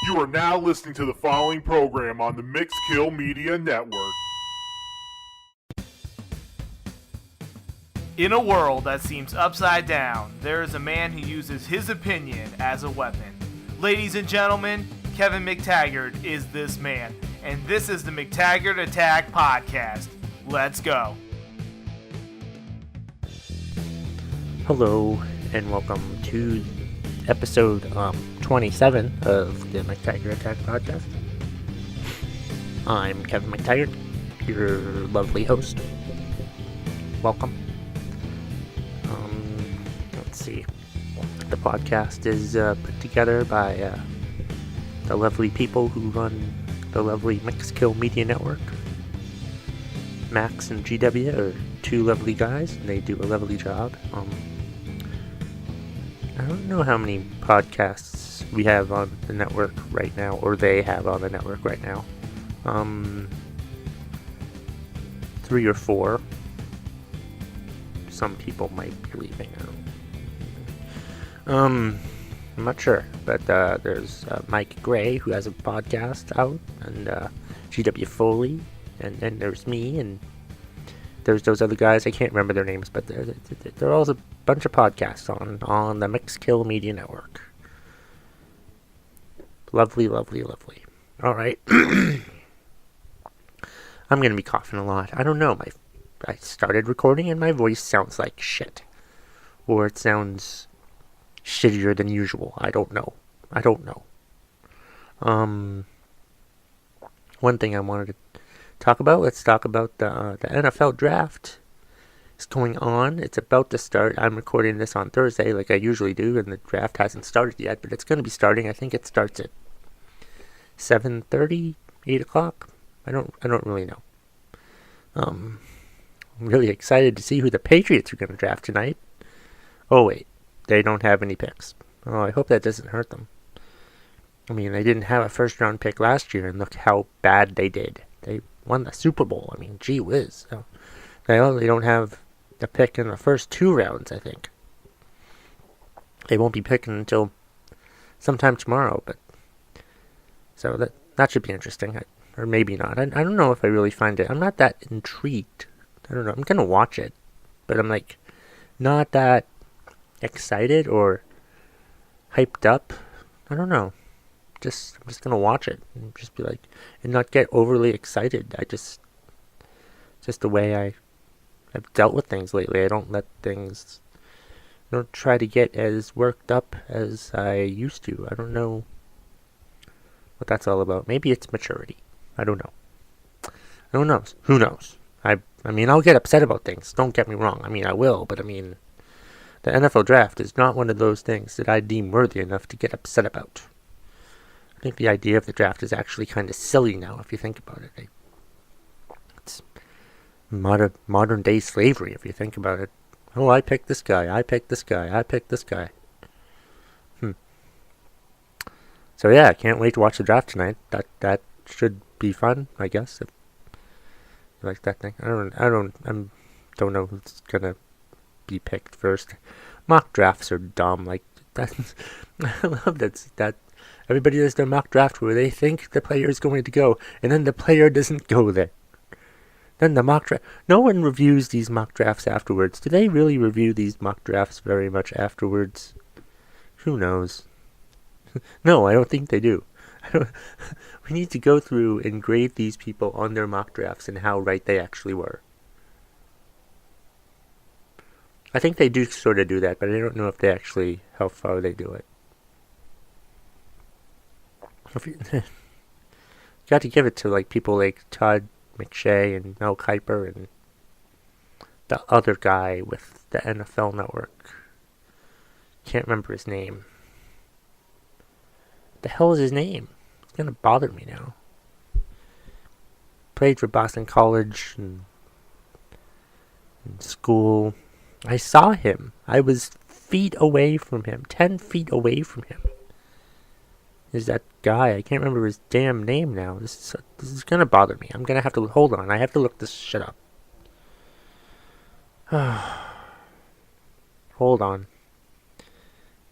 You are now listening to the following program on the Mixkill Media Network. In a world that seems upside down, there is a man who uses his opinion as a weapon. Ladies and gentlemen, Kevin McTaggart is this man, and this is the McTaggart Attack Podcast. Let's go. Hello, and welcome to episode 27 of the McTaggart Attack Podcast. I'm Kevin McTaggart, your lovely host. Welcome. Let's see. The podcast is put together by the lovely people who run the lovely Mixkill Media Network. Max and GW are two lovely guys, and they do a lovely job. I don't know how many podcasts we have on the network right now, or they have on the network right now. 3 or 4. Some people might be leaving. I'm not sure, but there's Mike Gray, who has a podcast out, and GW Foley, and then there's me, and there's those other guys. I can't remember their names, but they're all a bunch of podcasts on the Mixkill Media Network. Lovely, lovely, lovely. All right. I'm going to be coughing a lot. I don't know. I started recording and my voice sounds like shit. Or it sounds shittier than usual. I don't know. One thing I wanted to talk about. Let's talk about the NFL draft. It's going on. It's about to start. I'm recording this on Thursday like I usually do, and the draft hasn't started yet, but it's going to be starting. I think it starts at 7:30, 8 o'clock. I don't really know. I'm really excited to see who the Patriots are going to draft tonight. Oh wait, they don't have any picks. Oh, I hope that doesn't hurt them. I mean, they didn't have a first round pick last year, and look how bad they did. They won the Super Bowl. I mean, gee whiz. So they don't have a pick in the first 2 rounds, I think. They won't be picking until sometime tomorrow, but so that should be interesting, or maybe not. I don't know if I really find it. I'm not that intrigued. I don't know. I'm gonna watch it, but I'm like not that excited or hyped up. I don't know. I'm just gonna watch it and just be like, and not get overly excited. Just the way I've dealt with things lately. I don't try to get as worked up as I used to. I don't know what that's all about. Maybe it's maturity. I don't know. No one knows. Who knows? I mean, I'll get upset about things. Don't get me wrong. I mean, I will, but I mean, the NFL draft is not one of those things that I deem worthy enough to get upset about. I think the idea of the draft is actually kind of silly now, if you think about it. It's modern day slavery, if you think about it. Oh, I picked this guy. I picked this guy. I picked this guy. So yeah, I can't wait to watch the draft tonight. That should be fun, I guess. If you like that thing, I don't know who's gonna be picked first. Mock drafts are dumb. Like that. I love that everybody does their mock draft where they think the player is going to go, and then the player doesn't go there. Then the mock draft. No one reviews these mock drafts afterwards. Do they really review these mock drafts very much afterwards? Who knows? No, I don't think they do. We need to go through and grade these people on their mock drafts and how right they actually were. I think they do sort of do that, but I don't know if they actually, how far they do it. Got to give it to like people like Todd McShay and Mel Kiper and the other guy with the NFL Network. Can't remember his name. The hell is his name? It's gonna bother me now. Played for Boston College and in school. I saw him. I was feet away from him. 10 feet away from him. Is that guy? I can't remember his damn name now. This is gonna bother me. I'm gonna have to hold on. I have to look this shit up. Hold on.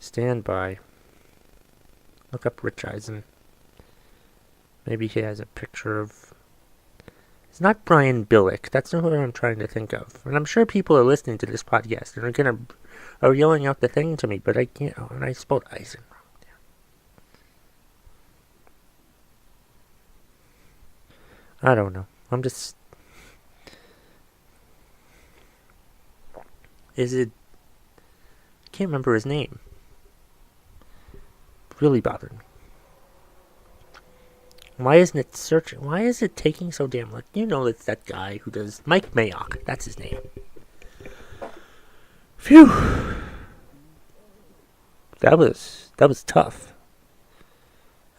Stand by. Look up Rich Eisen. Maybe he has a picture of... It's not Brian Billick. That's not what I'm trying to think of. And I'm sure people are listening to this podcast and are yelling out the thing to me, but I can't. Oh, and I spelled Eisen wrong. Yeah. I don't know. I'm just... Is it... I can't remember his name. Really bothered me. Why isn't it searching? Why is it taking so damn long? You know, it's that guy who does... Mike Mayock. That's his name. Phew. That was tough.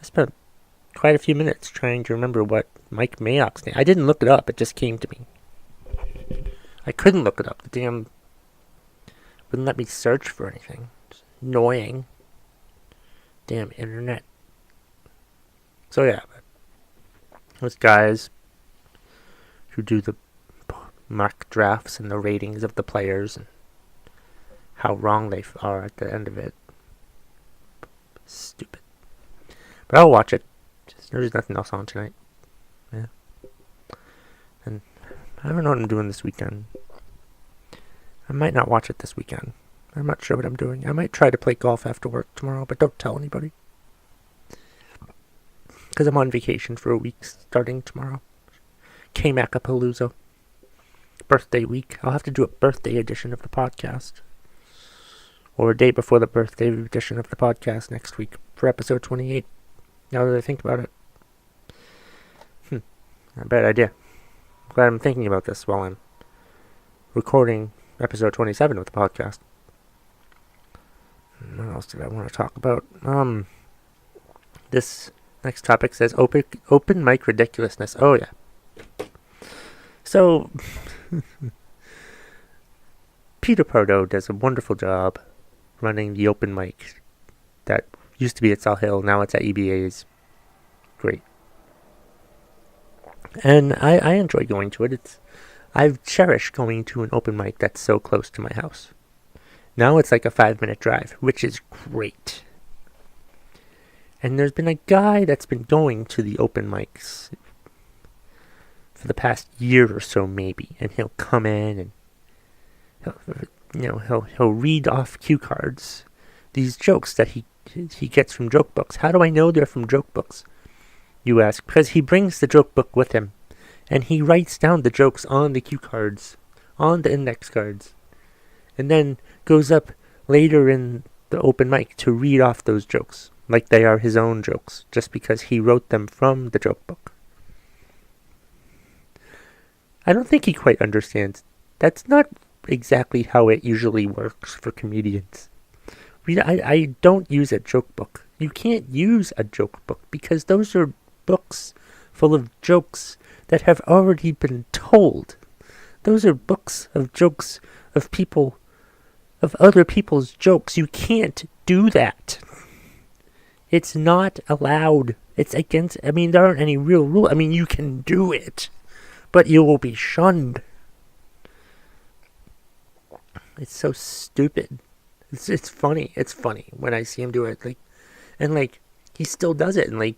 I spent quite a few minutes trying to remember what Mike Mayock's name... I didn't look it up. It just came to me. I couldn't look it up. The damn... Wouldn't let me search for anything. It's annoying. Damn internet. So yeah, those guys who do the mock drafts and the ratings of the players and how wrong they are at the end of it. Stupid. But I'll watch it. There's nothing else on tonight. Yeah. And I don't know what I'm doing this weekend. I might not watch it this weekend. I'm not sure what I'm doing. I might try to play golf after work tomorrow, but don't tell anybody. Because I'm on vacation for a week starting tomorrow. K-Macapalooza. Birthday week. I'll have to do a birthday edition of the podcast. Or a day before the birthday edition of the podcast next week for episode 28. Now that I think about it. Not a bad idea. I'm glad I'm thinking about this while I'm recording episode 27 of the podcast. What else did I want to talk about? This next topic says open mic ridiculousness. Oh yeah. So Peter Pardo does a wonderful job running the open mic that used to be at South Hill, now it's at EBA's. Great. And I enjoy going to it. I've cherished going to an open mic that's so close to my house. Now it's like a 5-minute drive, which is great. And there's been a guy that's been going to the open mics for the past year or so, maybe. And he'll come in and he'll read off cue cards these jokes that he gets from joke books. How do I know they're from joke books? You ask. Because he brings the joke book with him, and he writes down the jokes on the cue cards, on the index cards, and then goes up later in the open mic to read off those jokes like they are his own jokes, just because he wrote them from the joke book. I don't think he quite understands. That's not exactly how it usually works for comedians. I don't use a joke book. You can't use a joke book because those are books full of jokes that have already been told. Those are books of jokes of people, of other people's jokes. You can't do that. It's not allowed. It's against, there aren't any real rules. You can do it, but you will be shunned. It's so stupid. It's funny. It's funny when I see him do it. He still does it. And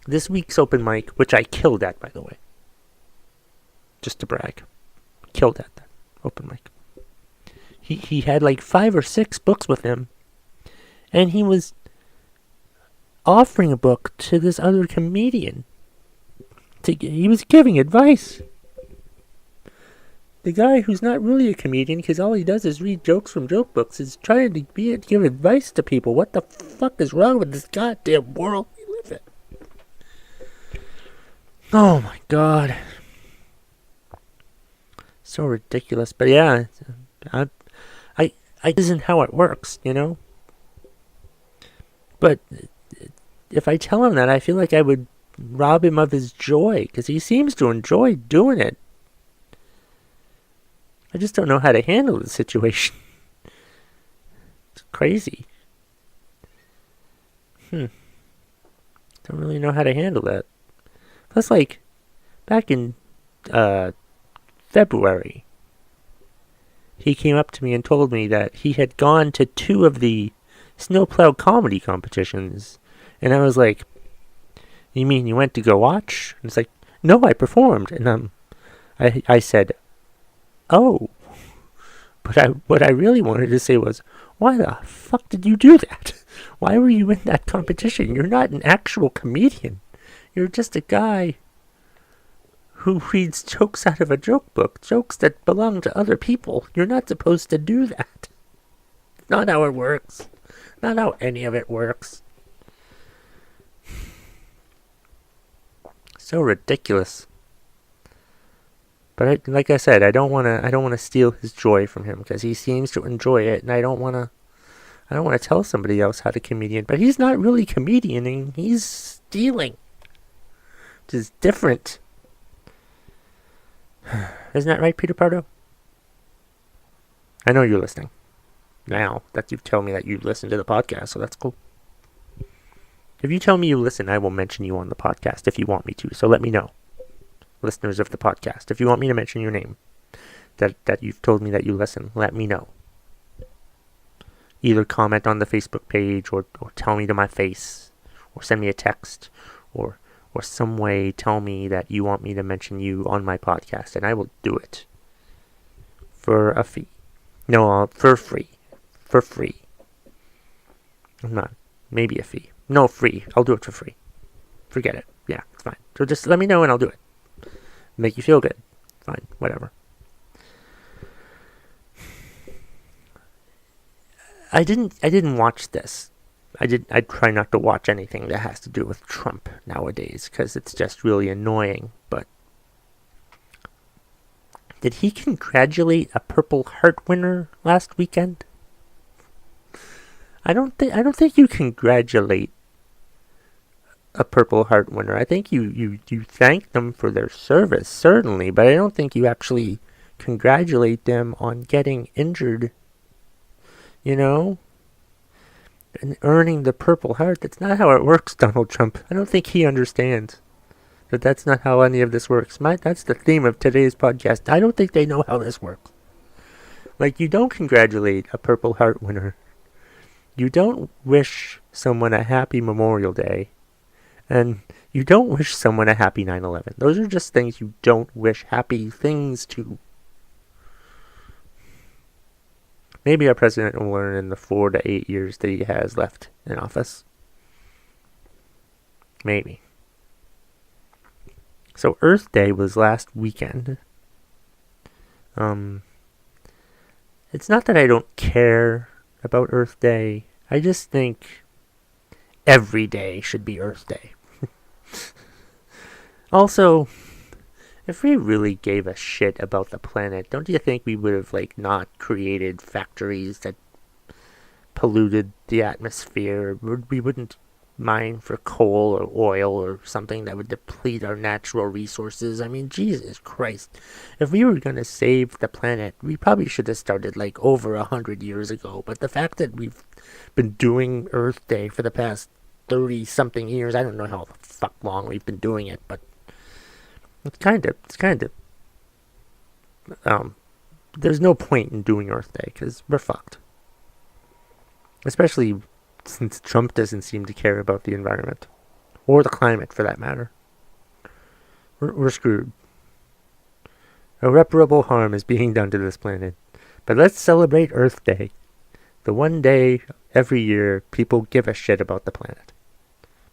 this week's open mic, which I killed at, by the way. Just to brag. Killed at that open mic. He had 5 or 6 books with him. And he was offering a book to this other comedian. He was giving advice. The guy who's not really a comedian, because all he does is read jokes from joke books, is trying to give advice to people. What the fuck is wrong with this goddamn world we live in? Oh my god. So ridiculous. But yeah, I this isn't how it works, But if I tell him that, I feel like I would rob him of his joy, because he seems to enjoy doing it. I just don't know how to handle the situation. It's crazy. Don't really know how to handle that. Plus, back in February, he came up to me and told me that he had gone to 2 of the snowplow comedy competitions. And I was like, You mean you went to go watch? And it's like, no, I performed. And I said, oh. But what I really wanted to say was, why the fuck did you do that? Why were you in that competition? You're not an actual comedian. You're just a guy who reads jokes out of a joke book, jokes that belong to other people. You're not supposed to do that. Not how it works. Not how any of it works. So ridiculous. But like I said, I don't want to steal his joy from him, because he seems to enjoy it, and I don't want to tell somebody else how to comedian. But he's not really comedianing. He's stealing. Which is different. Isn't that right, Peter Pardo? I know you're listening. Now that you've told me that you listen to the podcast, so that's cool. If you tell me you listen, I will mention you on the podcast if you want me to. So let me know, listeners of the podcast. If you want me to mention your name, that you've told me that you listen, let me know. Either comment on the Facebook page, or tell me to my face, or send me a text, or some way tell me that you want me to mention you on my podcast, and I will do it for a fee. No, for free. For free. I'm not. Maybe a fee. No, free. I'll do it for free. Forget it. Yeah, it's fine. So just let me know and I'll do it. Make you feel good. Fine. Whatever. I didn't watch this. I try not to watch anything that has to do with Trump nowadays, because it's just really annoying. But did he congratulate a Purple Heart winner last weekend? I don't think you congratulate a Purple Heart winner. I think you thank them for their service, certainly, but I don't think you actually congratulate them on getting injured, you know, and earning the Purple Heart. That's not how it works, Donald Trump. I don't think he understands that that's not how any of this works. That's the theme of today's podcast. I don't think they know how this works. Like, you don't congratulate a Purple Heart winner. You don't wish someone a happy Memorial Day. And you don't wish someone a happy 9/11. Those are just things you don't wish happy things to. Maybe our president will learn in the 4 to 8 years that he has left in office. Maybe. So Earth Day was last weekend. It's not that I don't care about Earth Day. I just think every day should be Earth Day. Also, if we really gave a shit about the planet, don't you think we would have, not created factories that polluted the atmosphere? We wouldn't mine for coal or oil or something that would deplete our natural resources. I mean, Jesus Christ. If we were going to save the planet, we probably should have started over 100 years ago. But the fact that we've been doing Earth Day for the past 30-something years, I don't know how the fuck long we've been doing it, but it's kind of, there's no point in doing Earth Day, because we're fucked. Especially since Trump doesn't seem to care about the environment. Or the climate, for that matter. We're screwed. Irreparable harm is being done to this planet. But let's celebrate Earth Day. The one day every year people give a shit about the planet.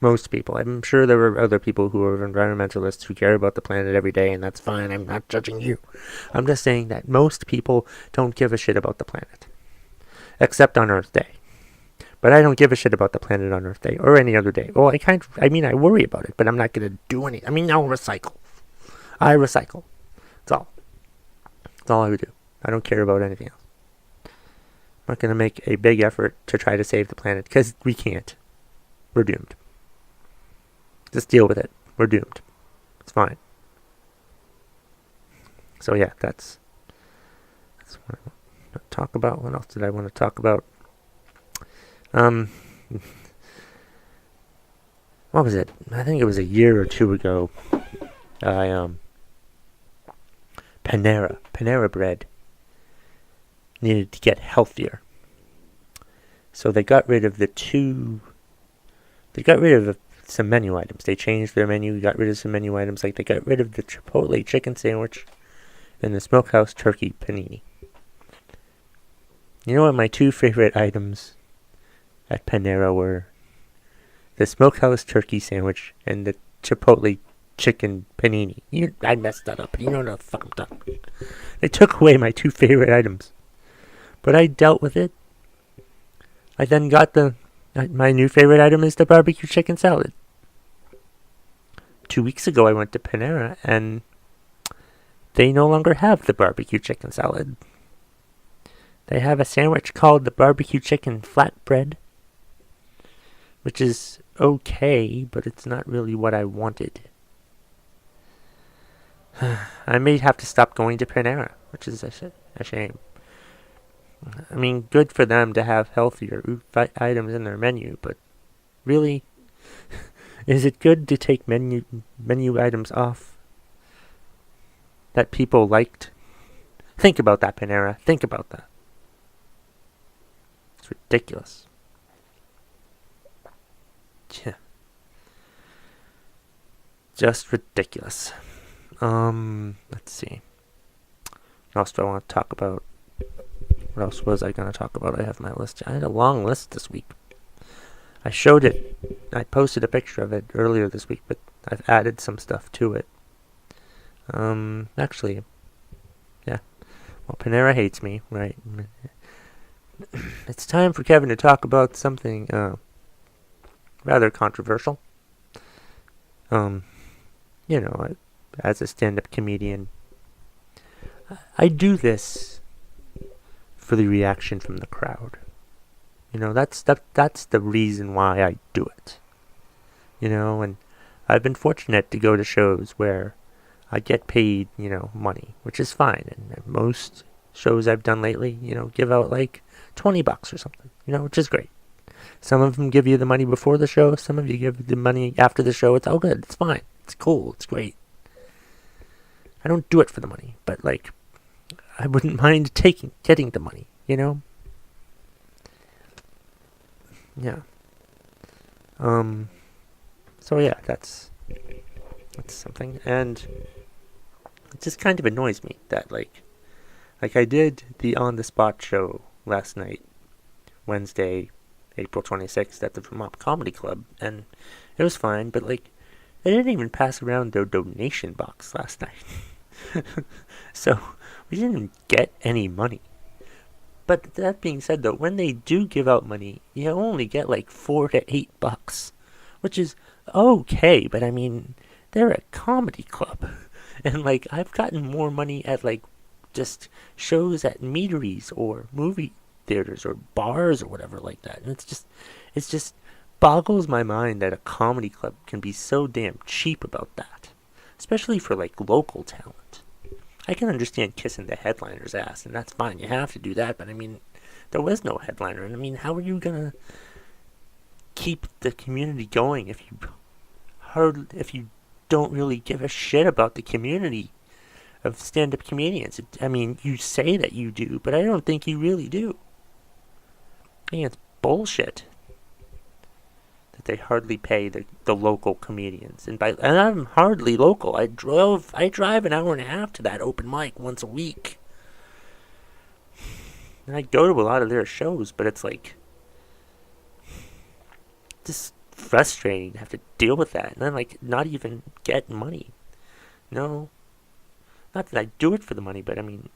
Most people. I'm sure there are other people who are environmentalists who care about the planet every day, and that's fine. I'm not judging you. I'm just saying that most people don't give a shit about the planet. Except on Earth Day. But I don't give a shit about the planet on Earth Day or any other day. Well, I worry about it, but I'm not going to do anything. I'll recycle. I recycle. That's all. That's all I would do. I don't care about anything else. I'm not going to make a big effort to try to save the planet, because we can't. We're doomed. Just deal with it. We're doomed. It's fine. So yeah, that's what I want to talk about. What else did I want to talk about? What was it? I think it was a year or two ago. Panera Bread needed to get healthier. So they got rid of some menu items. They changed their menu, got rid of some menu items, like they got rid of the Chipotle chicken sandwich and the Smokehouse turkey panini. You know what my two favorite items at Panera were? The Smokehouse turkey sandwich and the Chipotle chicken panini. I messed that up. You know what the fuck I'm talking about. They took away my two favorite items. But I dealt with it. I then got my new favorite item is the barbecue chicken salad. 2 weeks ago I went to Panera and they no longer have the barbecue chicken salad. They have a sandwich called the barbecue chicken flatbread, which is okay, but it's not really what I wanted. I may have to stop going to Panera, which is a shame. I mean, good for them to have healthier items in their menu, but really, is it good to take menu items off that people liked? Think about that, Panera. Think about that. It's ridiculous. Yeah. Just ridiculous. Let's see. What else do I want to talk about? What else was I going to talk about? I have my list. I had a long list this week. I showed it. I posted a picture of it earlier this week, but I've added some stuff to it. Actually, yeah. Well, Panera hates me, right? It's time for Kevin to talk about something rather controversial. You know, as a stand-up comedian, I do this for the reaction from the crowd. You know, that's the reason why I do it. You know, and I've been fortunate to go to shows where I get paid, you know, money, which is fine. And most shows I've done lately, you know, give out like $20 or something, you know, which is great. Some of them give you the money before the show. Some of you give the money after the show. It's all good. It's fine. It's cool. It's great. I don't do it for the money, but like, I wouldn't mind getting the money, you know? Yeah. So yeah, that's something. And it just kind of annoys me that like I did the On the Spot show last night, Wednesday, April 26th at the Vermont Comedy Club, and it was fine, but like, they didn't even pass around their donation box last night. So, we didn't even get any money. But that being said though, when they do give out money, you only get like $4 to $8, which is okay, but I mean, they're a comedy club. And like, I've gotten more money at like, just shows at meaderies or movie theaters or bars or whatever like that. And it's just boggles my mind that a comedy club can be so damn cheap about that. Especially for like local talent. I can understand kissing the headliner's ass, and that's fine. You have to do that, but I mean, there was no headliner, and I mean, how are you gonna keep the community going if you don't really give a shit about the community of stand-up comedians? I mean, you say that you do, but I don't think you really do. I think it's bullshit that they hardly pay the local comedians. And I'm hardly local. I drive an hour and a half to that open mic once a week. And I go to a lot of their shows, but it's like just frustrating to have to deal with that. And then like not even get money. No. Not that I do it for the money, but I mean,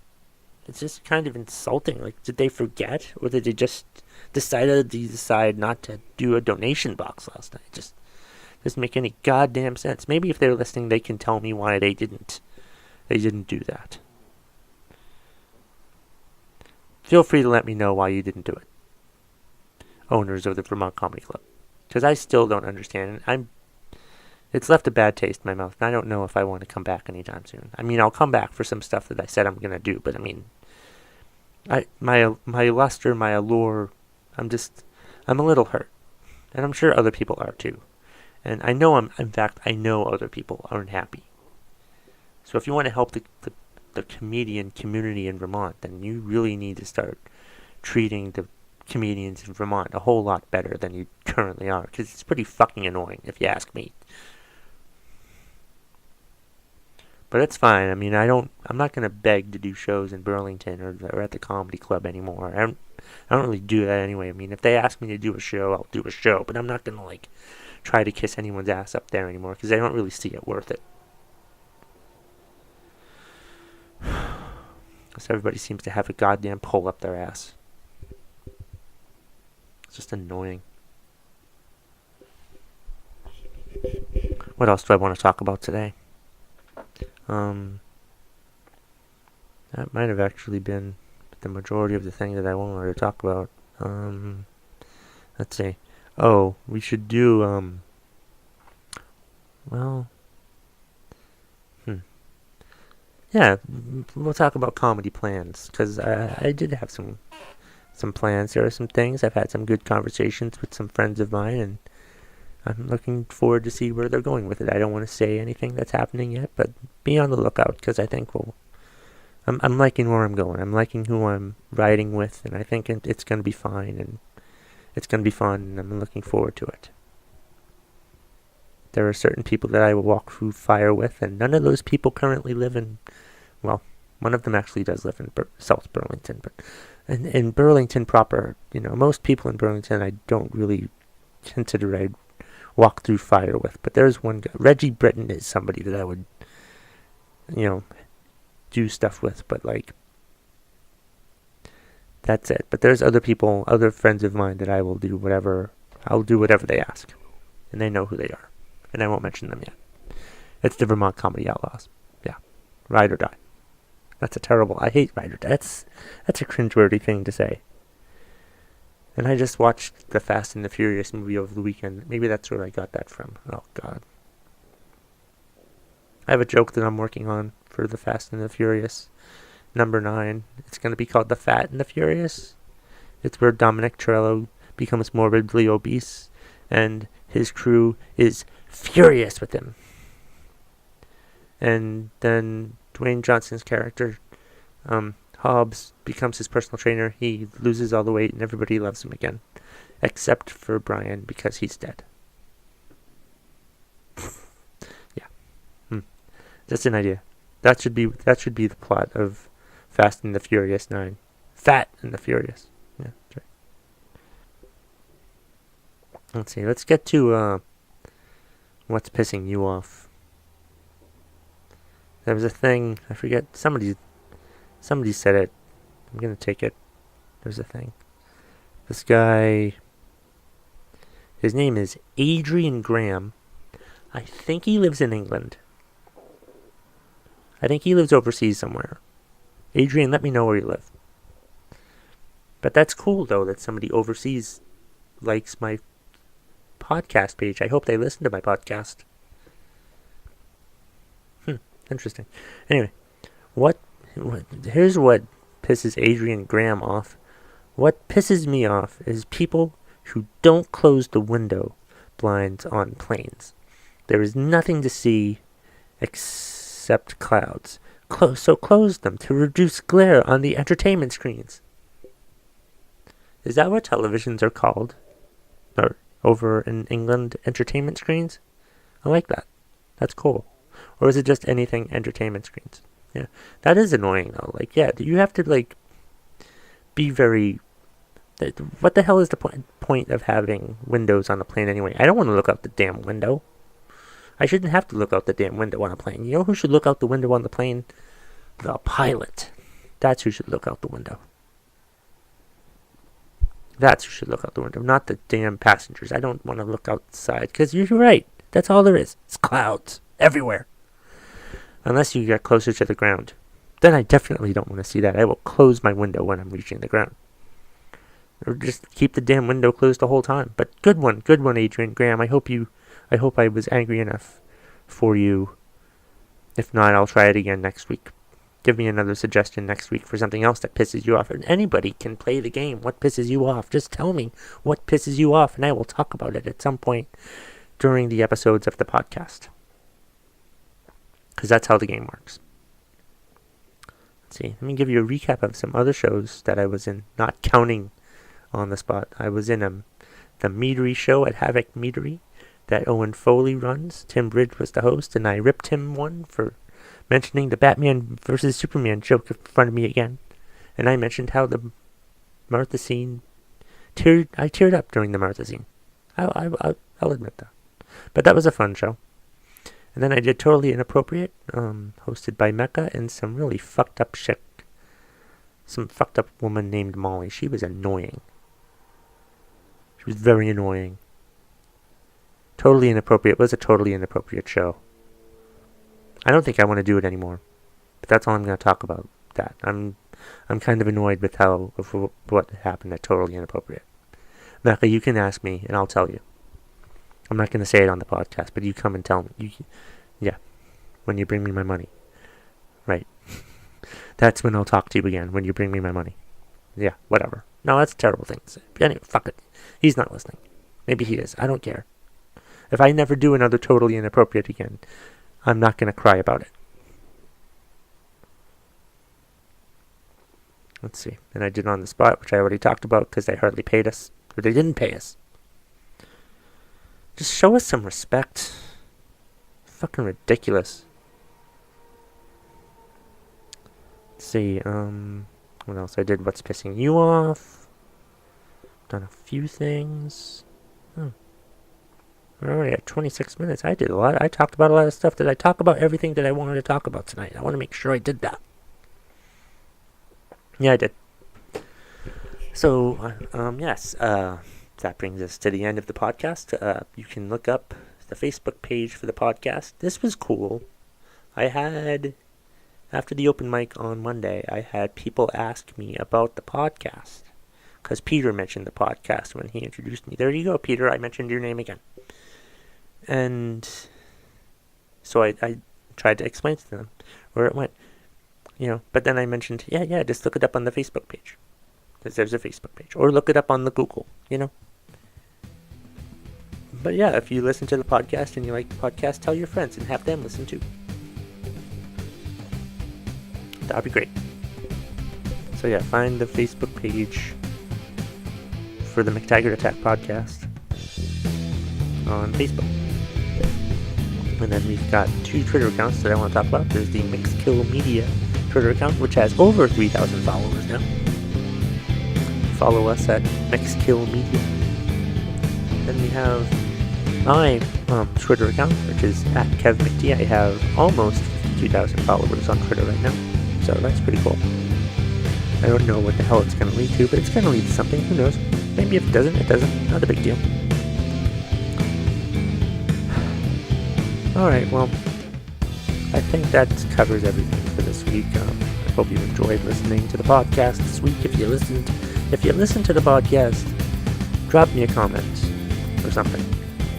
it's just kind of insulting. Like, did they forget? Or did they just decide not to do a donation box last night? Just doesn't make any goddamn sense. Maybe if they're listening, they can tell me why they didn't do that. Feel free to let me know why you didn't do it, owners of the Vermont Comedy Club. Because I still don't understand. It's left a bad taste in my mouth, and I don't know if I want to come back anytime soon. I mean, I'll come back for some stuff that I said I'm going to do, but I mean, my luster, my allure, I'm a little hurt. And I'm sure other people are too. And I know I know other people aren't happy. So if you want to help the comedian community in Vermont, then you really need to start treating the comedians in Vermont a whole lot better than you currently are, because it's pretty fucking annoying, if you ask me. But it's fine. I mean, I'm not going to beg to do shows in Burlington or at the comedy club anymore. I don't really do that anyway. I mean, if they ask me to do a show, I'll do a show. But I'm not going to, like, try to kiss anyone's ass up there anymore, because I don't really see it worth it. Because everybody seems to have a goddamn pole up their ass. It's just annoying. What else do I want to talk about today? That might have actually been the majority of the thing that I wanted to talk about. Let's see. Oh, we should do, yeah, we'll talk about comedy plans, because I did have some plans. There are some things. I've had some good conversations with some friends of mine, and I'm looking forward to see where they're going with it. I don't want to say anything that's happening yet, but be on the lookout, because I think I'm liking where I'm going. I'm liking who I'm riding with, and I think it's going to be fine, and it's going to be fun, and I'm looking forward to it. There are certain people that I will walk through fire with, and none of those people currently live in, well, one of them actually does live in South Burlington, but in Burlington proper, most people in Burlington I don't really consider I'd walk through fire with. But there's one guy, Reggie Britton is somebody that I would, do stuff with, but like, that's it. But there's other people, other friends of mine that I'll do whatever they ask, and they know who they are, and I won't mention them yet. It's the Vermont Comedy Outlaws. Yeah, ride or die. That's I hate ride or die. That's a cringeworthy thing to say. And I just watched the Fast and the Furious movie over the weekend. Maybe that's where I got that from. Oh, God. I have a joke that I'm working on for the Fast and the Furious number 9. It's going to be called The Fat and the Furious. It's where Dominic Toretto becomes morbidly obese, and his crew is furious with him. And then Dwayne Johnson's character, Hobbs, becomes his personal trainer. He loses all the weight, and everybody loves him again, except for Brian, because he's dead. Yeah, just an idea. That should be the plot of Fast and the Furious 9. Fat and the Furious. Yeah, that's right. Let's see. Let's get to what's pissing you off. There was a thing, I forget, somebody said it. I'm going to take it. There's a thing. This guy, his name is Adrian Graham. I think he lives in England. I think he lives overseas somewhere. Adrian, let me know where you live. But that's cool, though, that somebody overseas likes my podcast page. I hope they listen to my podcast. Interesting. Anyway, here's what pisses Adrian Graham off. What pisses me off is people who don't close the window blinds on planes. There is nothing to see except clouds. So close them to reduce glare on the entertainment screens. Is that what televisions are called? Or over in England, entertainment screens? I like that. That's cool. Or is it just anything entertainment screens? Yeah. That is annoying, though. Like, yeah, you have to, like, be very... What the hell is the point of having windows on a plane anyway? I don't want to look out the damn window. I shouldn't have to look out the damn window on a plane. You know who should look out the window on the plane? The pilot. That's who should look out the window. That's who should look out the window, not the damn passengers. I don't want to look outside, because you're right. That's all there is. It's clouds everywhere. Unless you get closer to the ground. Then I definitely don't want to see that. I will close my window when I'm reaching the ground. Or just keep the damn window closed the whole time. But good one, Adrian Graham. I hope I was angry enough for you. If not, I'll try it again next week. Give me another suggestion next week for something else that pisses you off. And anybody can play the game. What pisses you off? Just tell me what pisses you off, and I will talk about it at some point during the episodes of the podcast. Because that's how the game works. Let's see. Let me give you a recap of some other shows that I was in, not counting on the spot. I was in the Meadery show at Havoc Meadery that Owen Foley runs. Tim Bridge was the host, and I ripped him one for mentioning the Batman versus Superman joke in front of me again. And I mentioned how the Martha scene, I teared up during the Martha scene. I'll admit that. But that was a fun show. And then I did Totally Inappropriate, hosted by Mecca, and some really fucked up shit. Some fucked up woman named Molly. She was annoying. She was very annoying. Totally Inappropriate was a totally inappropriate show. I don't think I want to do it anymore. But that's all I'm going to talk about. That I'm kind of annoyed with what happened at Totally Inappropriate. Mecca, you can ask me, and I'll tell you. I'm not going to say it on the podcast, but you come and tell me. Yeah, when you bring me my money. Right. That's when I'll talk to you again, when you bring me my money. Yeah, whatever. No, that's a terrible thing to say. But anyway, fuck it. He's not listening. Maybe he is. I don't care. If I never do another Totally Inappropriate again, I'm not going to cry about it. Let's see. And I did On the Spot, which I already talked about because they hardly paid us. Or they didn't pay us. Just show us some respect. Fucking ridiculous. Let's see, what else? I did What's Pissing You Off. Done a few things. We're already at 26 minutes. I did a lot. I talked about a lot of stuff. Did I talk about everything that I wanted to talk about tonight? I want to make sure I did that. Yeah, I did. So, yes, that brings us to the end of the podcast. You can look up the Facebook page for the podcast. This was cool. After the open mic on Monday, I had people ask me about the podcast. Because Peter mentioned the podcast when he introduced me. There you go, Peter. I mentioned your name again. And so I tried to explain to them where it went. But then I mentioned, just look it up on the Facebook page. Because there's a Facebook page. Or look it up on the Google, But yeah, if you listen to the podcast and you like the podcast, tell your friends and have them listen too. That would be great. So yeah, find the Facebook page for the McTaggart Attack Podcast on Facebook. And then we've got 2 Twitter accounts that I want to talk about. There's the Mixkill Media Twitter account, which has over 3,000 followers now. Follow us at Mixkill Media. Then we have my Twitter account, which is at KevMcD. I have almost 52,000 followers on Twitter right now, so that's pretty cool. I don't know what the hell it's going to lead to, but it's going to lead to something. Who knows? Maybe if it doesn't, it doesn't. Not a big deal. Alright, well, I think that covers everything for this week. I hope you enjoyed listening to the podcast this week. If you listened to the podcast, drop me a comment or something.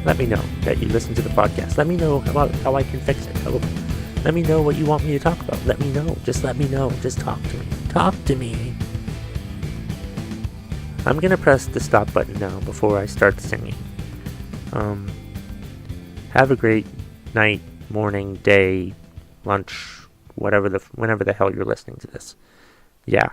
Let me know that you listened to the podcast. Let me know about how I can fix it. Let me know what you want me to talk about. Let me know. Just let me know. Just talk to me. Talk to me. I'm going to press the stop button now before I start singing. Have a great night, morning, day, lunch, whenever the hell you're listening to this. Yeah.